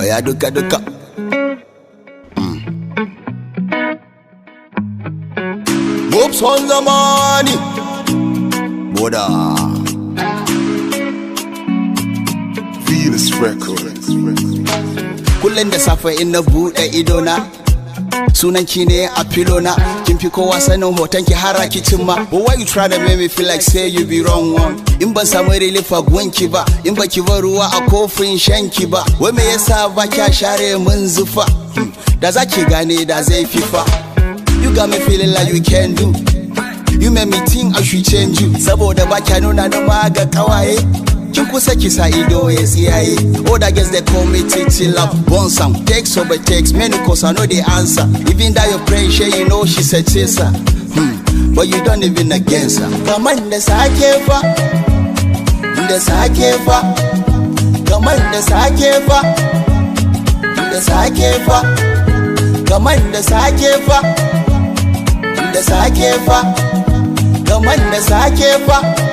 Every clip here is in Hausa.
Oya duka. Whoops on the money. Boda. Venus Records. Kullum da safe in na buɗe idona, sunan ki ne a filona. Kin fi kowa sanin hoton ki har kicin ma. But why you try to make me feel like say you be wrong one? In ban samu relief a gunki ba, in baki bar ruwa a kofin shanki ba. Wai me yasa ba kya share mun zufa? Da zaki gane da zai fifa. You got me feeling like you can do. You make me think I should change you. Saboda ba kya nuna na ma ga kawaye. Kin kusa ki sa ido ya tsiyaye. All that girls they call me Titi Love. One song, text over text, many calls I know the answer. Even that your friend share, you know she's a chaser. But you don't even against her. Come on, the sake fa, the sake fa. Come on, the sake fa, the sake fa. Come on, the sake fa, the sake fa. Come on, the sake fa.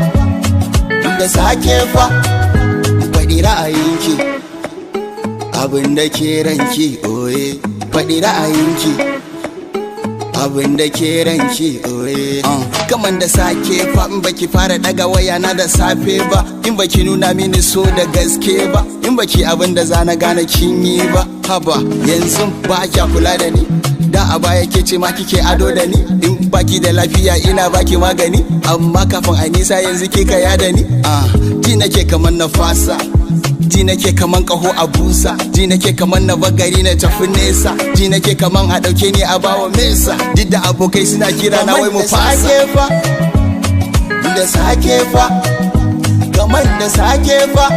Da sake fa faɗi ra'ayinki abin da ke ranki oye faɗi ra'ayinki abin da ke ranki oye kaman da sake fa in baki fara daga waya na da safe ba in baki nuna mini so da gaske ba in baki abin da zana gane kin yi ba haba yanzu ba kya kula da ni da a baya ke ce ma kike ado da ni in baki da lafiya ina baki magani amma kafin a nisa yanzu ke kaya da ni ji nake kaman na fasa ji nake kaman kaho a busa ji nake kaman na bagari na tafi nesa ji nake kaman a dauke ni a bawa mesa duk da abokai suna kira na wai mu fasa da sake fa kaman da sake fa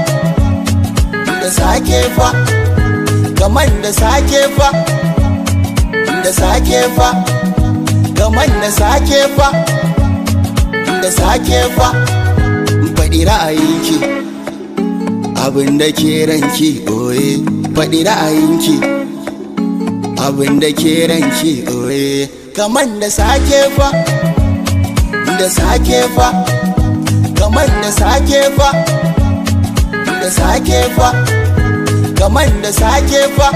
da sake fa kaman da sake fa da sake fa kaman da sake fa da sake fa faɗi ra'ayinki abin da ke ranki oye faɗi ra'ayinki abin da ke ranki oye kaman da sake fa da sake fa kaman da sake fa da sake fa kaman da sake fa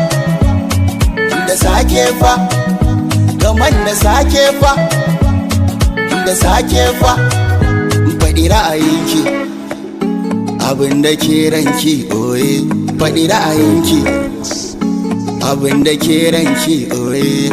da sake fa kaman da sake fa da sake fa faɗi ra'ayinki abin da ke ranki oye faɗi ra'ayinki abin da ke ranki oye